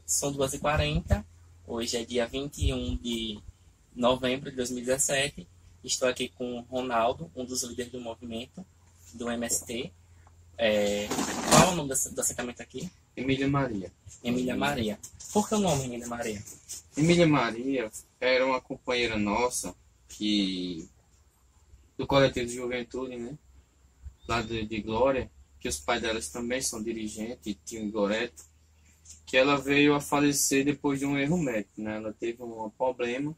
São 2h40, hoje é dia 21 de novembro de 2017. Estou aqui com o Ronaldo, um dos líderes do movimento, do MST. Qual é o nome do assentamento aqui? Emília Maria. Emília Maria. Por que o nome Emília Maria? Emília Maria era uma companheira nossa do coletivo de juventude, né? Lá de Glória, que os pais delas também são dirigentes, Tio e Goreto, que ela veio a falecer depois de um erro médico, né? Ela teve um problema,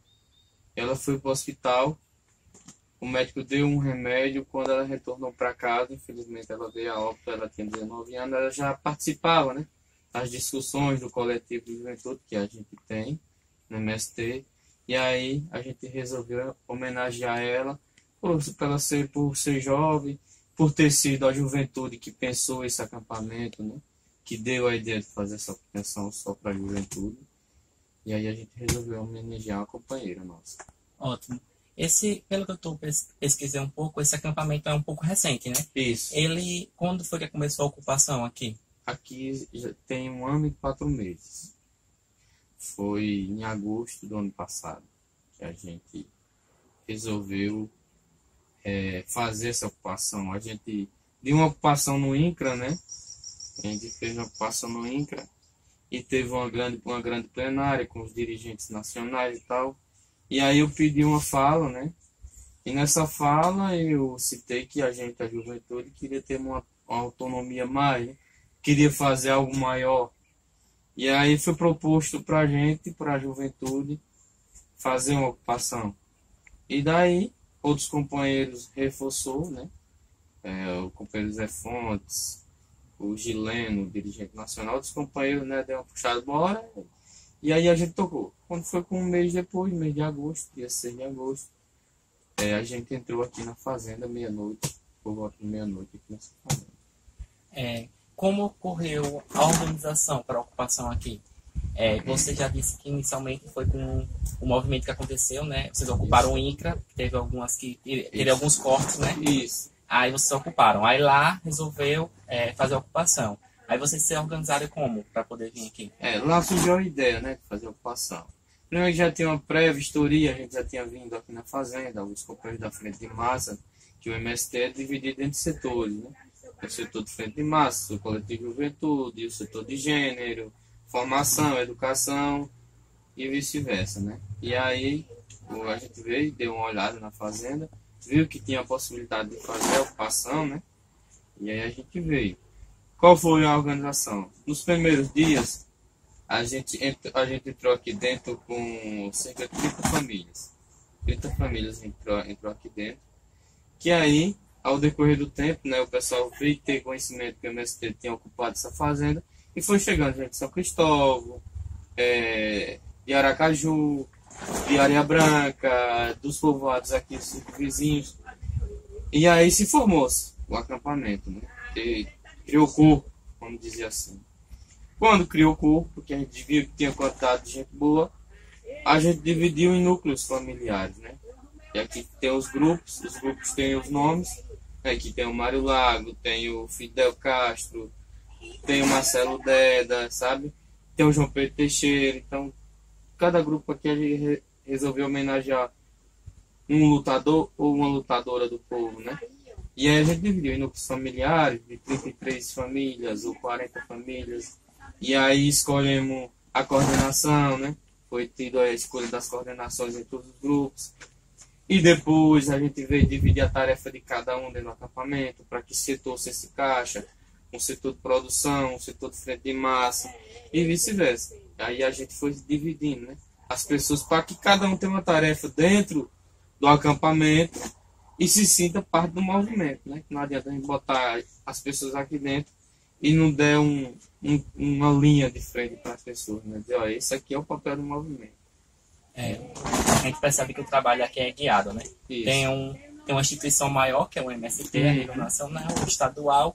ela foi para o hospital, o médico deu um remédio, quando ela retornou para casa, infelizmente ela veio a óbito, ela tinha 19 anos, ela já participava, né? Das discussões do coletivo de juventude que a gente tem no MST, e aí a gente resolveu homenagear ela por ser jovem, por ter sido a juventude que pensou esse acampamento, né? Que deu a ideia de fazer essa pensão só para a juventude. E aí a gente resolveu homenagear uma companheira nossa. Ótimo. Pelo que eu pesquisei um pouco, esse acampamento é um pouco recente, né? Isso. Quando foi que começou a ocupação aqui? Aqui já tem 1 ano e 4 meses. Foi em agosto do ano passado que a gente resolveu fazer essa ocupação. A gente deu uma ocupação no INCRA, né? A gente fez uma ocupação no INCRA e teve uma grande plenária com os dirigentes nacionais e tal. E aí eu pedi uma fala, né? E nessa fala eu citei que a juventude, queria ter uma autonomia mais, né? Queria fazer algo maior. E aí foi proposto para a gente, para a juventude, fazer uma ocupação. E daí outros companheiros reforçou, né? O companheiro Zé Fontes, o Gileno, o dirigente nacional, outros companheiros, né, deu uma puxada, bora. E aí a gente tocou. Quando foi com um mês depois, mês de agosto, dia 6 de agosto, a gente entrou aqui na fazenda meia-noite, por volta de meia-noite aqui nessa fazenda. Como ocorreu a organização para a ocupação aqui? Você já disse que inicialmente foi com o movimento que aconteceu, né? Vocês ocuparam o INCRA, teve alguns cortes, né? Isso. Aí vocês ocuparam. Aí lá resolveu fazer a ocupação. Aí vocês se organizaram como para poder vir aqui? Lá surgiu a ideia, né, de fazer a ocupação. Primeiro já tinha uma pré-vistoria, a gente já tinha vindo aqui na fazenda, os companheiros da Frente de Massa, que o MST é dividido entre setores, né? O setor de Frente de Massa, o coletivo de juventude, o setor de gênero, formação, educação e vice-versa, né? E aí a gente veio, deu uma olhada na fazenda, viu que tinha a possibilidade de fazer a ocupação, né? E aí a gente veio. Qual foi a organização? Nos primeiros dias, a gente entrou aqui dentro com cerca de 30 famílias. 30 famílias entrou aqui dentro. Que aí, ao decorrer do tempo, né, o pessoal veio ter conhecimento que o MST tinha ocupado essa fazenda e foi chegando gente de São Cristóvão, de Aracaju, de Areia Branca, dos povoados aqui, dos vizinhos. E aí se formou-se o acampamento, né? E criou corpo, vamos dizer assim. Quando criou corpo, que a gente viu que tinha quantidade de gente boa, a gente dividiu em núcleos familiares, né? E aqui tem os grupos têm os nomes. Aqui tem o Mário Lago, tem o Fidel Castro, tem o Marcelo Deda, sabe? Tem o João Pedro Teixeira. Então, cada grupo aqui a gente resolveu homenagear um lutador ou uma lutadora do povo, né? E aí a gente dividiu em núcleos familiares, de 33 famílias ou 40 famílias. E aí escolhemos a coordenação, né? Foi tido a escolha das coordenações em todos os grupos. E depois a gente veio dividir a tarefa de cada um dentro do acampamento, para que setor se encaixa, um setor de produção, um setor de frente de massa, e vice-versa. Aí a gente foi dividindo, né, as pessoas para que cada um tenha uma tarefa dentro do acampamento e se sinta parte do movimento, né? Não adianta a gente botar as pessoas aqui dentro e não der uma linha de frente para as pessoas, né? Dizer, ó, esse aqui é o papel do movimento. A gente percebe que o trabalho aqui é guiado, né? Tem uma instituição maior, que é o MST, a nível nacional, o estadual,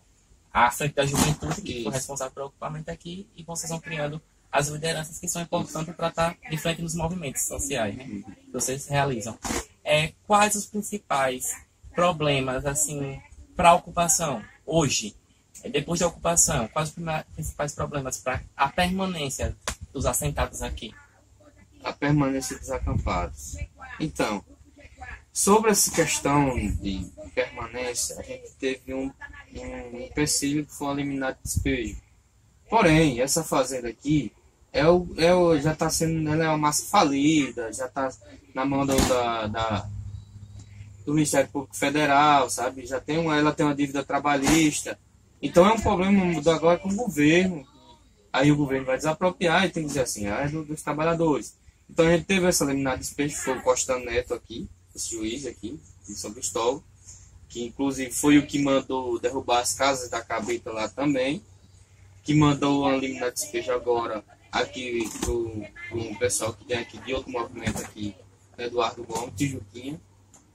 a Frente da Juventude, que foi responsável pelo ocupamento aqui, e vocês vão criando as lideranças que são importantes para estar de frente nos movimentos sociais, né? Que vocês realizam. Quais os principais problemas, assim, para a ocupação hoje? Depois da ocupação, quais os principais problemas para a permanência dos assentados aqui? A permanência dos acampados. Então, sobre essa questão de permanência, a gente teve um empecilho que foi eliminar de despejo. Porém, essa fazenda aqui já está sendo, ela é uma massa falida, já está na mão do Ministério Público Federal, sabe? Ela tem uma dívida trabalhista. Então é um problema do agora com o governo. Aí o governo vai desapropriar e tem que dizer assim, é dos trabalhadores. Então a gente teve essa liminar de despejo, foi o Costa Neto aqui, esse juiz aqui, de São Cristóvão, que inclusive foi o que mandou derrubar as casas da Cabrita lá também, que mandou uma liminar de despejo agora aqui pro pessoal que tem aqui de outro movimento aqui, Eduardo Gomes, Tijuquinha.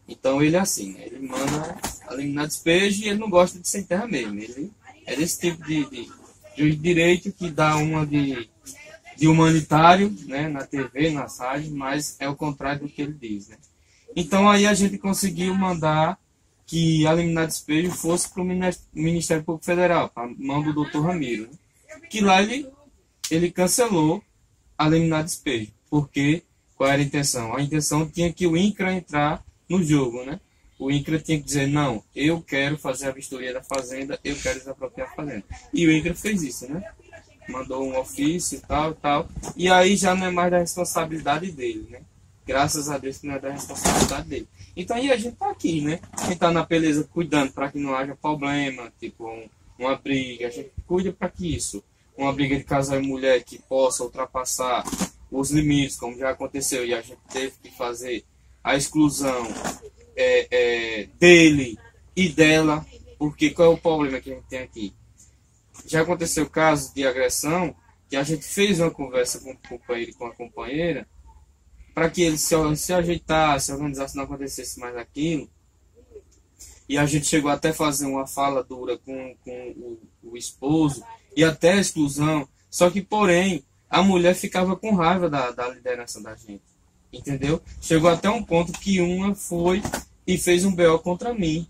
Então ele é assim, né? Ele manda a liminar de despejo e ele não gosta de sem terra mesmo. Ele é desse tipo de juiz de direito que dá uma de humanitário, né, na TV, nas rádios, mas é o contrário do que ele diz, né? Então aí a gente conseguiu mandar que a liminar de despejo fosse para o Ministério Público Federal, para a mão do Dr. Ramiro, né? Que lá ele cancelou a liminar de despejo, porque qual era a intenção? A intenção tinha que o INCRA entrar no jogo, né? O INCRA tinha que dizer, não, eu quero fazer a vistoria da fazenda, eu quero desapropriar a fazenda. E o INCRA fez isso, né? Mandou um ofício e tal. E aí já não é mais da responsabilidade dele, né? Graças a Deus que não é da responsabilidade dele. Então aí a gente tá aqui, né? A gente tá na beleza cuidando para que não haja problema, tipo uma briga. A gente cuida para que isso, uma briga de casal e mulher que possa ultrapassar os limites, como já aconteceu, e a gente teve que fazer a exclusão dele e dela, porque qual é o problema que a gente tem aqui? Já aconteceu casos de agressão que a gente fez uma conversa com o companheiro e com a companheira para que eles se ajeitassem, se organizassem, não acontecesse mais aquilo. E a gente chegou até a fazer uma fala dura com o esposo e até a exclusão. Só que, porém, a mulher ficava com raiva da liderança da gente. Entendeu? Chegou até um ponto que uma foi e fez um BO contra mim.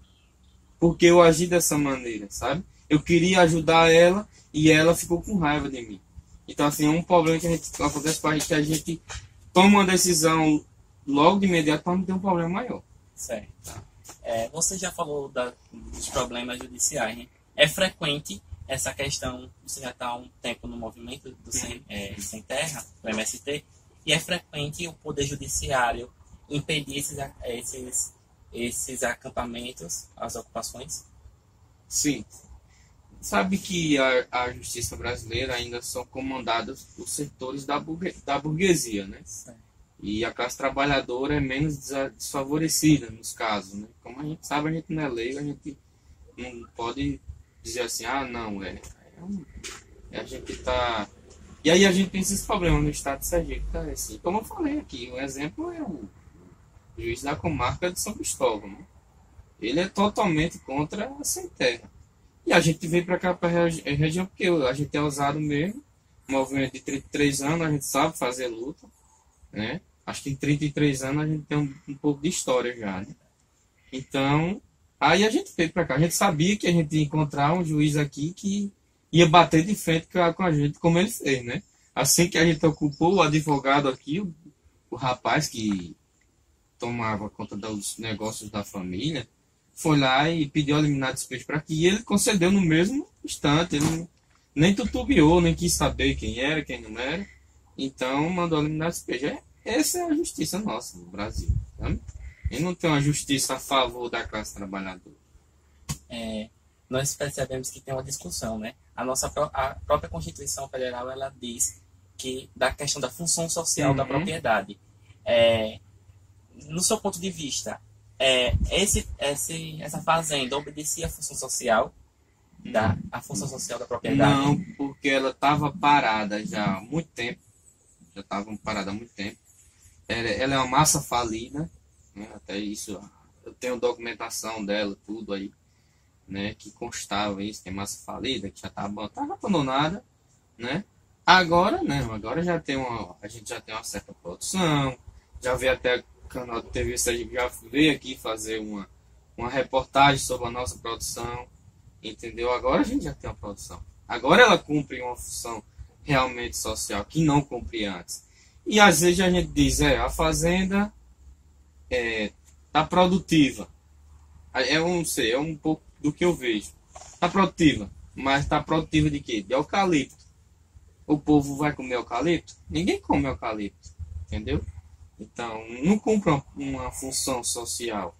Porque eu agi dessa maneira, sabe? Eu queria ajudar ela e ela ficou com raiva de mim. Então, assim, é um problema que acontece com a gente, que a gente toma uma decisão logo de imediato para não ter um problema maior. Certo. Você já falou dos problemas judiciais, né? É frequente essa questão, você já está há um tempo no movimento do Sem Terra, do MST, e é frequente o Poder Judiciário impedir esses acampamentos, as ocupações? Sim. Sabe que a justiça brasileira ainda são comandadas por setores da burguesia, né? Sim. E a classe trabalhadora é menos desfavorecida nos casos, né? Como a gente sabe, a gente não é leigo, a gente não pode dizer assim, não, a gente tá... E aí a gente tem esses problemas no estado de Sergipe, tá? Assim, como eu falei aqui, um exemplo é o juiz da comarca de São Cristóvão, né? Ele é totalmente contra a Sem Terra. E a gente veio para cá, para a região, porque a gente é ousado mesmo, movimento de 33 anos, a gente sabe fazer luta, né? Acho que em 33 anos a gente tem um pouco de história já, né? Então, aí a gente veio para cá, a gente sabia que a gente ia encontrar um juiz aqui que ia bater de frente com a gente, como ele fez, né? Assim que a gente ocupou o advogado aqui, o rapaz que tomava conta dos negócios da família, foi lá e pediu a liminar de despejo para que ele concedeu no mesmo instante. Ele nem tutubiou, nem quis saber quem era, quem não era. Então mandou a liminar de despejo. Essa é a justiça nossa no Brasil. Sabe? Ele não tem uma justiça a favor da classe trabalhadora. Nós percebemos que tem uma discussão, né? A própria Constituição Federal, ela diz que da questão da função social da propriedade. No seu ponto de vista, essa fazenda obedecia à função social a função social da propriedade? Não, porque ela estava parada já há muito tempo. Já estava parada há muito tempo. Ela é uma massa falida, né? Até isso, eu tenho documentação dela, tudo aí, né? Que constava isso, que é massa falida, que já estava abandonada, né? Agora não, agora a gente já tem uma certa produção, já veio até o canal de TV Sergipe, já veio aqui fazer uma reportagem sobre a nossa produção, entendeu? Agora a gente já tem uma produção. Agora ela cumpre uma função realmente social, que não cumpre antes. E às vezes a gente diz, a fazenda tá produtiva. Eu não sei, é um pouco do que eu vejo. Tá produtiva, mas tá produtiva de quê? De eucalipto. O povo vai comer eucalipto? Ninguém come eucalipto, entendeu? Então, não cumpre uma função social.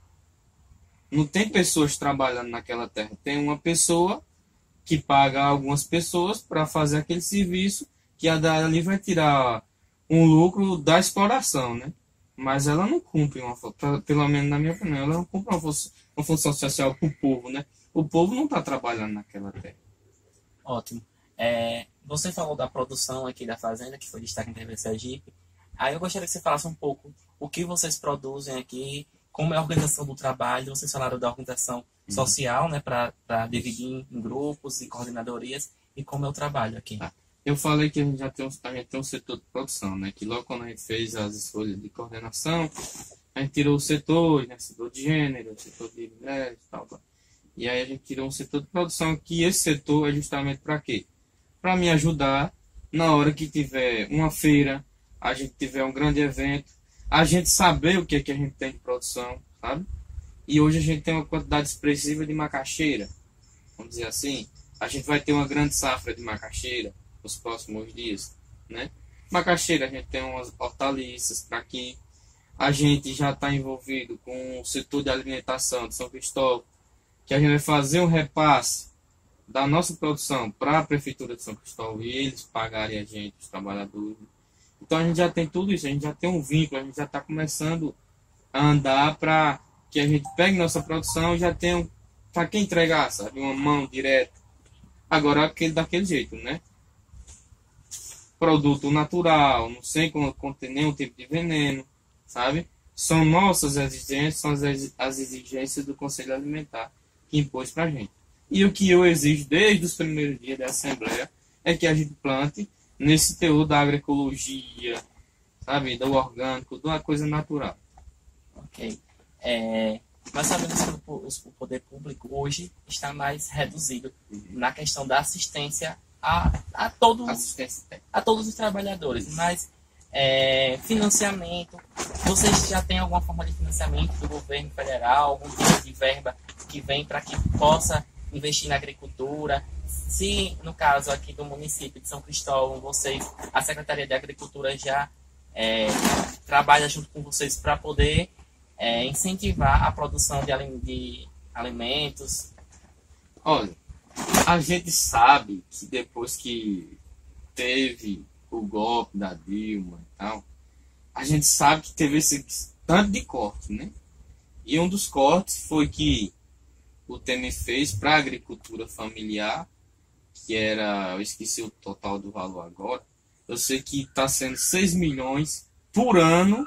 Não tem pessoas trabalhando naquela terra. Tem uma pessoa que paga algumas pessoas para fazer aquele serviço, que a dali vai tirar um lucro da exploração, né? Mas ela não cumpre pelo menos na minha opinião, ela não cumpre uma função social para o povo, né? O povo não está trabalhando naquela terra. Ótimo. Você falou da produção aqui da fazenda, que foi destaque em TV Sergipe. Aí eu gostaria que você falasse um pouco o que vocês produzem aqui, como é a organização do trabalho. Vocês falaram da organização social, né, para dividir em grupos e coordenadorias, e como é o trabalho aqui. Eu falei que a gente tem um setor de produção, né, que logo quando a gente fez as escolhas de coordenação, a gente tirou o setor, né, setor de gênero, setor de mulheres e tal. E aí a gente tirou um setor de produção, que esse setor é justamente para quê? Para me ajudar na hora que tiver uma feira, a gente tiver um grande evento, a gente saber o que é que a gente tem de produção, sabe? E hoje a gente tem uma quantidade expressiva de macaxeira, vamos dizer assim. A gente vai ter uma grande safra de macaxeira nos próximos dias, né? Macaxeira, a gente tem umas hortaliças para aqui. A gente já está envolvido com o setor de alimentação de São Cristóvão, que a gente vai fazer um repasse da nossa produção para a Prefeitura de São Cristóvão e eles pagarem a gente, os trabalhadores. Então a gente já tem tudo isso, a gente já tem um vínculo, a gente já está começando a andar para que a gente pegue nossa produção e já tenha para quem entregar, sabe? Uma mão direta. Agora daquele jeito, né? Produto natural, não sem conter nenhum tipo de veneno, sabe? São nossas exigências, são as exigências do Conselho Alimentar que impôs para a gente. E o que eu exijo desde os primeiros dias da Assembleia é que a gente plante nesse teor da agroecologia, sabe, do orgânico, de uma coisa natural. Ok. Nós sabemos que o poder público hoje está mais reduzido na questão da assistência a todos os trabalhadores, mas financiamento, vocês já têm alguma forma de financiamento do governo federal, algum tipo de verba que vem para que possa investir na agricultura? Se, no caso aqui do município de São Cristóvão, a Secretaria de Agricultura já trabalha junto com vocês para poder incentivar a produção de alimentos? Olha, a gente sabe que depois que teve o golpe da Dilma e tal, a gente sabe que teve esse tanto de corte, né? E um dos cortes foi que o Temer fez para a agricultura familiar, que era, eu esqueci o total do valor agora, eu sei que está sendo 6 milhões por ano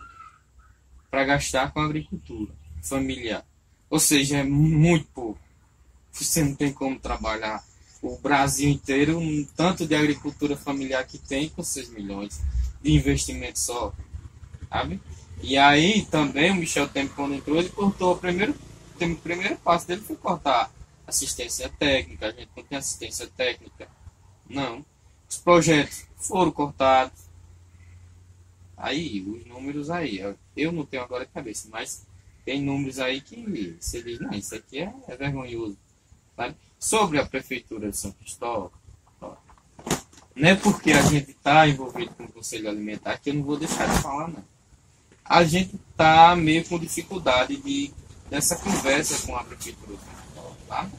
para gastar com a agricultura familiar. Ou seja, é muito pouco. Você não tem como trabalhar o Brasil inteiro, um tanto de agricultura familiar que tem, com 6 milhões de investimento só, sabe? E aí também o Michel Temer, quando entrou, ele cortou o primeiro passo dele foi cortar assistência técnica. A gente não tem assistência técnica, não. Os projetos foram cortados. Aí, os números aí, eu não tenho agora de cabeça, mas tem números aí que você diz, não, isso aqui é vergonhoso, sabe? Sobre a Prefeitura de São Cristóvão, não é porque a gente está envolvido com o Conselho Alimentar que eu não vou deixar de falar, não. A gente está meio com dificuldade dessa conversa com a Prefeitura de São Cristóvão, tá?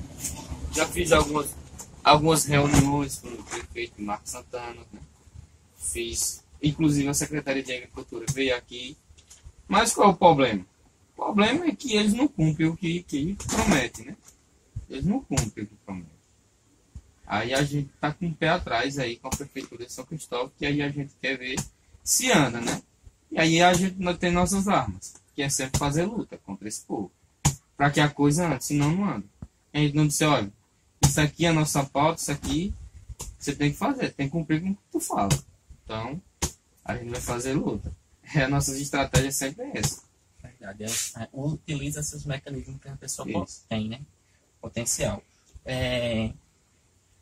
Já fiz algumas reuniões com o prefeito Marcos Santana, né? Inclusive a Secretaria de Agricultura veio aqui. Mas qual é o problema? O problema é que eles não cumprem o que prometem, né? Eles não cumprem o que prometem. Aí a gente está com o pé atrás aí com a Prefeitura de São Cristóvão, que aí a gente quer ver se anda, né? E aí a gente não tem nossas armas, que é sempre fazer luta contra esse povo. Para que a coisa ande, senão não anda. A gente não disse, olha, isso aqui é a nossa pauta, isso aqui você tem que fazer, tem que cumprir com o que tu fala. Então, a gente vai fazer luta. A nossa estratégia sempre é essa. Verdade. Utiliza-se os mecanismos que a pessoa tem, né? Potencial.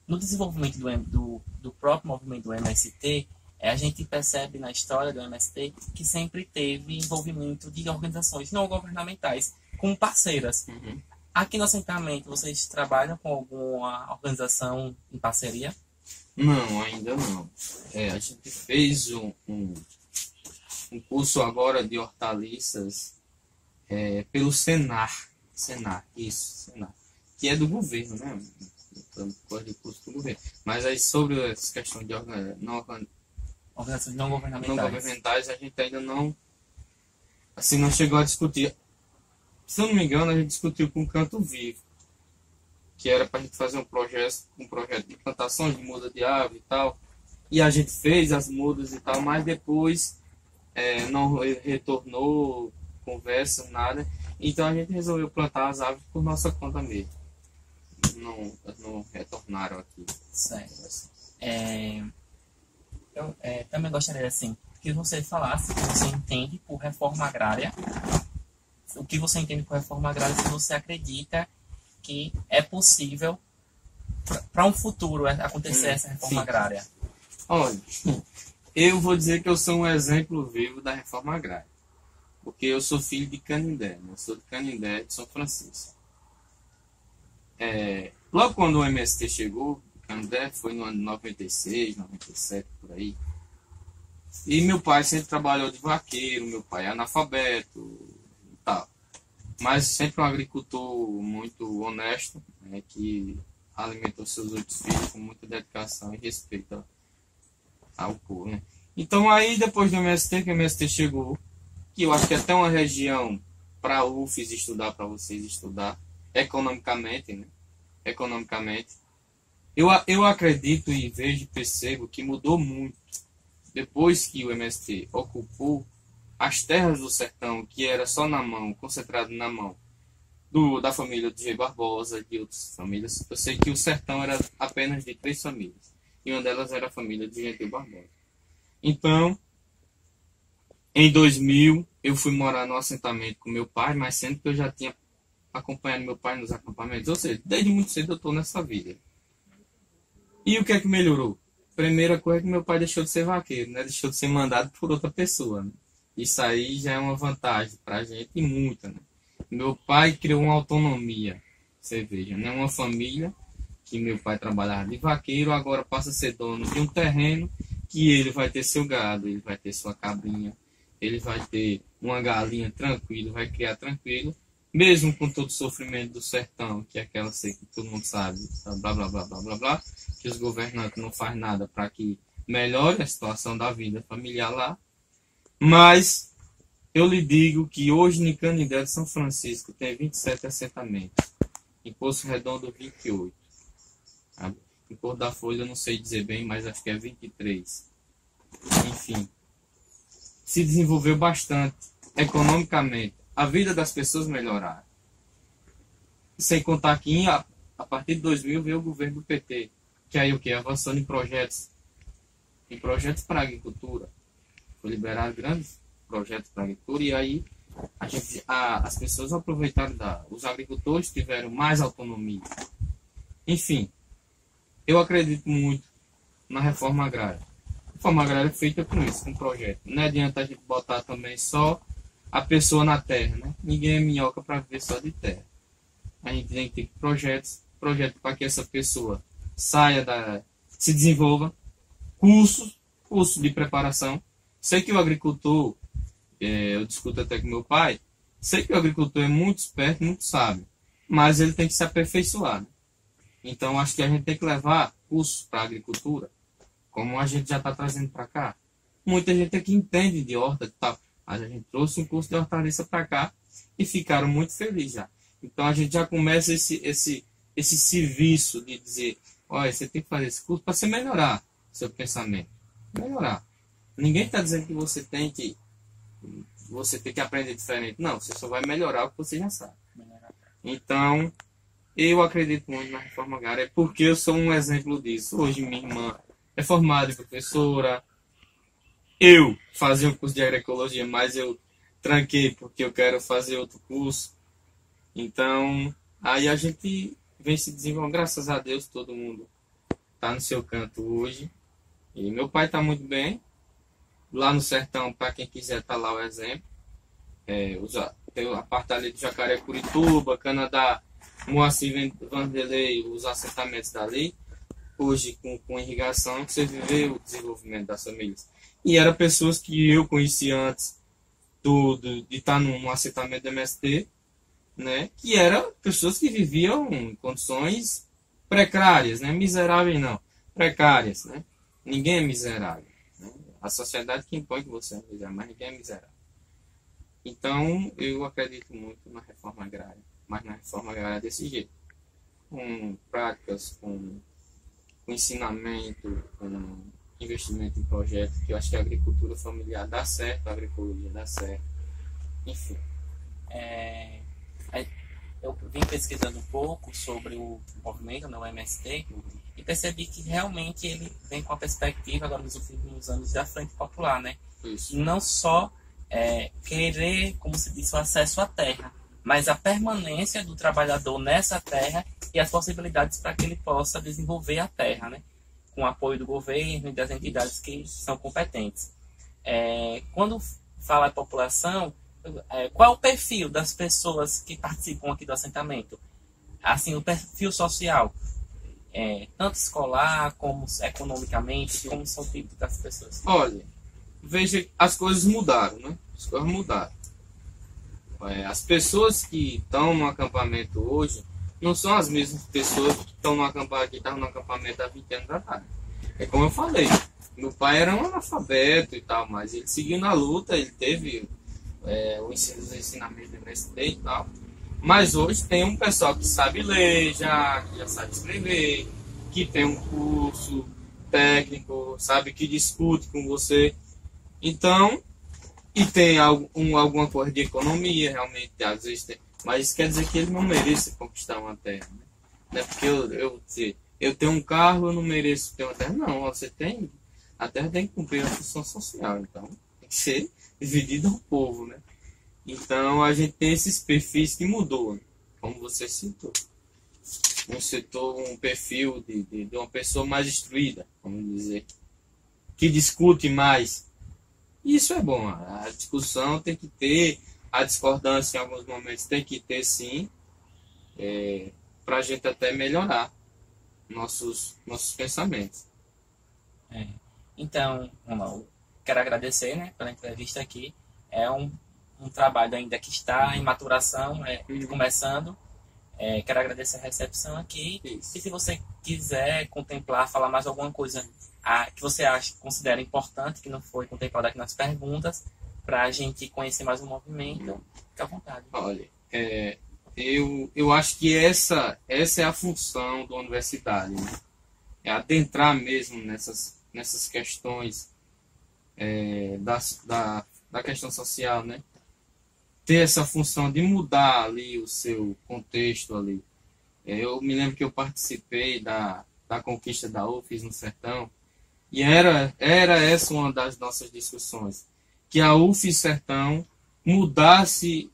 no desenvolvimento do próprio movimento do MST, a gente percebe na história do MST que sempre teve envolvimento de organizações não governamentais como parceiras. Uhum. Aqui no assentamento, vocês trabalham com alguma organização em parceria? Não, ainda não. A gente fez um curso agora de hortaliças pelo Senar, isso, Senar, que é do governo, né? De curso do governo. Mas aí sobre essa questão de organizações não governamentais. Não governamentais, a gente ainda não, assim, não chegou a discutir. Se eu não me engano, a gente discutiu com o Canto Vivo, que era para a gente fazer um projeto de plantações de muda de árvore e tal. E a gente fez as mudas e tal, mas depois não retornou conversa, nada. Então a gente resolveu plantar as árvores por nossa conta mesmo. Não retornaram aqui. Certo. Eu também gostaria, assim, que você falasse o que você entende por reforma agrária. O que você entende por reforma agrária, se você acredita que é possível para um futuro acontecer essa reforma agrária. Olha, eu vou dizer que eu sou um exemplo vivo da reforma agrária. Porque eu sou filho de Canindé, né? Eu sou de Canindé, de São Francisco. Logo quando o MST chegou, Canindé foi no ano 96, 97, por aí. E meu pai sempre trabalhou de vaqueiro, meu pai é analfabeto e tal. Mas sempre um agricultor muito honesto, né, que alimentou seus 8 filhos com muita dedicação e respeito ao povo, né? Então aí depois do MST, que o MST chegou, que eu acho que é até uma região para UFES estudar, para vocês estudar, economicamente, né? Economicamente. Eu acredito e vejo e percebo que mudou muito depois que o MST ocupou as terras do sertão, que era só na mão, concentrado na mão da família do G. Barbosa, de outras famílias. Eu sei que o sertão era apenas de 3 famílias, e uma delas era a família de G. Barbosa. Então, em 2000, eu fui morar no assentamento com meu pai, mas sendo que eu já tinha acompanhado meu pai nos acampamentos. Ou seja, desde muito cedo eu estou nessa vida. E o que é que melhorou? Primeira coisa é que meu pai deixou de ser vaqueiro, né? Deixou de ser mandado por outra pessoa, né? Isso aí já é uma vantagem para a gente e muita, né? Meu pai criou uma autonomia, você veja, né? Uma família que meu pai trabalhava de vaqueiro, agora passa a ser dono de um terreno que ele vai ter seu gado, ele vai ter sua cabrinha, ele vai ter uma galinha tranquilo, vai criar tranquilo, mesmo com todo o sofrimento do sertão, que é aquela seca que todo mundo sabe, blá, blá, blá, blá, blá, blá, que os governantes não fazem nada para que melhore a situação da vida familiar lá. Mas eu lhe digo que hoje em Canindé de São Francisco tem 27 assentamentos, em Poço Redondo 28. Sabe? Em Cor da Folha eu não sei dizer bem, mas acho que é 23. Enfim, se desenvolveu bastante economicamente. A vida das pessoas melhoraram. Sem contar que a partir de 2000 veio o governo do PT, que aí o que? Avançando em projetos para a agricultura. Foi liberado grandes projetos para a agricultura e aí as pessoas aproveitaram, os agricultores tiveram mais autonomia. Enfim, eu acredito muito na reforma agrária. A reforma agrária é feita com isso, com um projeto. Não adianta a gente botar também só a pessoa na terra, né? Ninguém é minhoca para viver só de terra. A gente tem que ter projetos para que essa pessoa se desenvolva, cursos de preparação. Sei que o agricultor, eu discuto até com meu pai, sei que o agricultor é muito esperto, muito sábio, mas ele tem que se aperfeiçoar. Né? Então, acho que a gente tem que levar cursos para a agricultura, como a gente já está trazendo para cá. Muita gente aqui entende de horta e tal, mas a gente trouxe um curso de hortaliça para cá e ficaram muito felizes já. Então, a gente já começa esse serviço de dizer, olha, você tem que fazer esse curso para você melhorar seu pensamento. Melhorar. Ninguém está dizendo que você tem que aprender diferente. Não, você só vai melhorar o que você já sabe. Então, eu acredito muito na reforma agrária porque eu sou um exemplo disso. Hoje minha irmã é formada em professora. Eu fazia um curso de agroecologia, mas eu tranquei porque eu quero fazer outro curso. Então, aí a gente vem se desenvolvendo. Graças a Deus, todo mundo tá no seu canto hoje. E meu pai está muito bem. Lá no sertão, para quem quiser, tá lá o exemplo. Tem a parte ali de Jacaré-Curituba, Canadá, Moacir Vanderlei, os assentamentos dali. Hoje, com irrigação, você vê o desenvolvimento das famílias. E eram pessoas que eu conheci antes de estar num assentamento do MST, né? Que eram pessoas que viviam em condições precárias, né? Miseráveis não, precárias, né? Ninguém é miserável, né? A sociedade que impõe que você é miserável, mas ninguém é miserável. Então, eu acredito muito na reforma agrária, mas na reforma agrária desse jeito, com práticas, com ensinamento, com investimento em projetos, que eu acho que a agricultura familiar dá certo, a agroecologia dá certo, enfim. Eu vim pesquisando um pouco sobre o movimento, né, o MST, e percebi que realmente ele vem com a perspectiva, agora nos últimos anos, da Frente Popular, né? Isso. Não só querer, como se diz, o acesso à terra, mas a permanência do trabalhador nessa terra e as possibilidades para que ele possa desenvolver a terra, né? Com o apoio do governo e das entidades que são competentes. Quando fala de população, qual é o perfil das pessoas que participam aqui do assentamento? Assim, o perfil social, tanto escolar como economicamente, como são o tipo das pessoas? Olha, veja, as coisas mudaram, né? As coisas mudaram. As pessoas que estão no acampamento hoje não são as mesmas pessoas que estão no acampamento, que estavam no acampamento há 20 anos atrás. É como eu falei, meu pai era um analfabeto e tal, mas ele seguiu na luta, ele teve os ensinamentos do MST e tal. Mas hoje tem um pessoal que sabe ler, que já sabe escrever, que tem um curso técnico, sabe, que discute com você. Então, e tem alguma coisa de economia, realmente, às vezes tem. Mas isso quer dizer que ele não merece conquistar uma terra, né? Não é porque eu tenho um carro, eu não mereço ter uma terra. Não, você tem. A terra tem que cumprir a função social, então tem que ser dividida ao povo, né? Então a gente tem esses perfis que mudou, né? Como você citou. Um perfil de uma pessoa mais instruída, vamos dizer, que discute mais. Isso é bom, a discussão tem que ter, a discordância em alguns momentos tem que ter sim, para a gente até melhorar nossos pensamentos. Então, eu quero agradecer, né, pela entrevista aqui. É um trabalho ainda que está em maturação, começando. Quero agradecer a recepção aqui. Isso. E se você quiser contemplar, falar mais alguma coisa que você considera importante, que não foi contemplado aqui nas perguntas, para a gente conhecer mais o movimento, fique à vontade. Olha, eu acho que essa é a função da universidade, né? É adentrar mesmo nessas questões da questão social, né? Ter essa função de mudar ali o seu contexto ali. Eu me lembro que eu participei da conquista da UFES no Sertão, e era essa uma das nossas discussões, que a UFES Sertão mudasse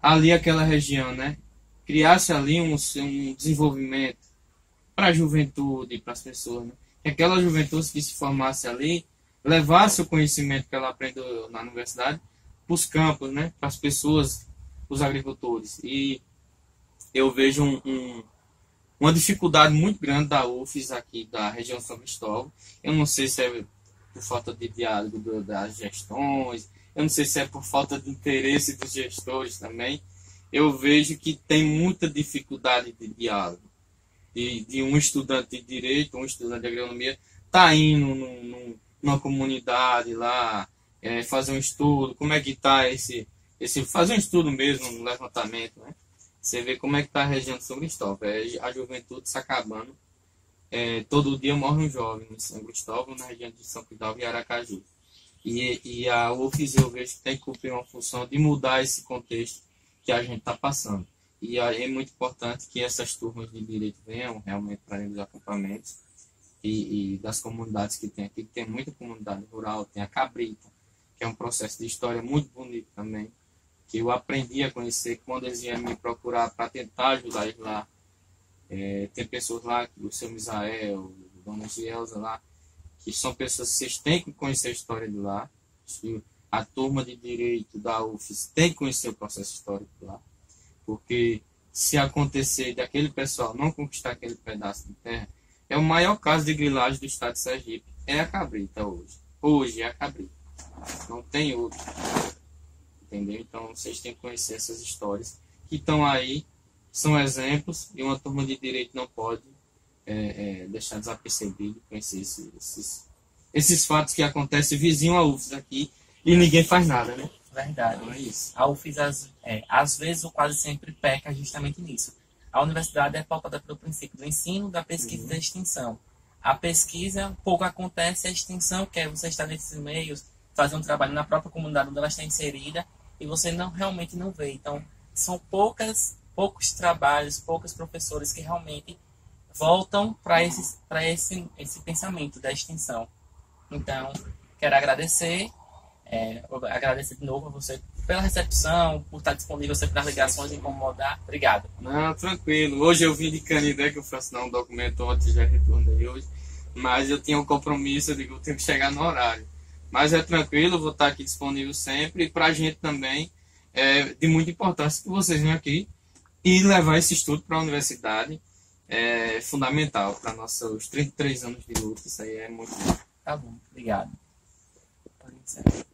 ali aquela região, né? Criasse ali um desenvolvimento para a juventude, para as pessoas, né? Que aquela juventude que se formasse ali levasse o conhecimento que ela aprendeu na universidade para os campos, né? Para as pessoas, os agricultores. E eu vejo uma dificuldade muito grande da UFES aqui, da região São Cristóvão. Eu não sei se é por falta de diálogo das gestões, eu não sei se é por falta de interesse dos gestores também. Eu vejo que tem muita dificuldade de diálogo. De um estudante de direito, um estudante de agronomia, está indo numa comunidade lá, fazer um estudo, como é que está fazer um estudo mesmo, um levantamento, né? Você vê como é que está a região de São Cristóvão, a juventude se acabando. Todo dia morre um jovem em São Cristóvão, na região de São Cristóvão e Aracaju. E a UFES eu vejo que tem que cumprir uma função de mudar esse contexto que a gente está passando. E é muito importante que essas turmas de direito venham realmente para dentro dos acampamentos e das comunidades que tem aqui, que tem muita comunidade rural, tem a Cabrita, que é um processo de história muito bonito também, que eu aprendi a conhecer quando eles vieram me procurar para tentar ajudar eles lá. Tem pessoas lá, o seu Misael, Dona Gielza lá, que são pessoas que vocês têm que conhecer a história de lá. A turma de Direito da UFES tem que conhecer o processo histórico de lá. Porque se acontecer daquele pessoal não conquistar aquele pedaço de terra, é o maior caso de grilagem do estado de Sergipe. É a Cabrita hoje. Hoje é a Cabrita. Não tem outro. Entendeu? Então vocês têm que conhecer essas histórias que estão aí, são exemplos, e uma turma de direito não pode deixar desapercebido conhecer esses fatos que acontecem vizinho à UFES aqui e ninguém faz nada, né? Verdade. Então é isso. A UFES, às vezes, ou quase sempre peca justamente nisso. A universidade é pautada pelo princípio do ensino, da pesquisa e da extensão. A pesquisa, pouco acontece, a extensão, que é você estar nesses meios, fazer um trabalho na própria comunidade onde ela está inserida, e você realmente não vê. Então, são poucos trabalhos, poucos professores que realmente voltam para esse pensamento da extensão. Então, quero agradecer de novo a você pela recepção, por estar disponível sempre nas ligações e incomodar. Obrigado. Não, tranquilo. Hoje eu vim de Canindé, que eu fui assinar um documento ontem, já retornei hoje, mas eu tinha um compromisso, eu digo, eu tenho que chegar no horário. Mas é tranquilo, vou estar aqui disponível sempre, e para a gente também é de muita importância que vocês venham aqui e levar esse estudo para a universidade. É fundamental para os 33 anos de luta, isso aí é muito bom. Tá bom, obrigado. Pode encerrar.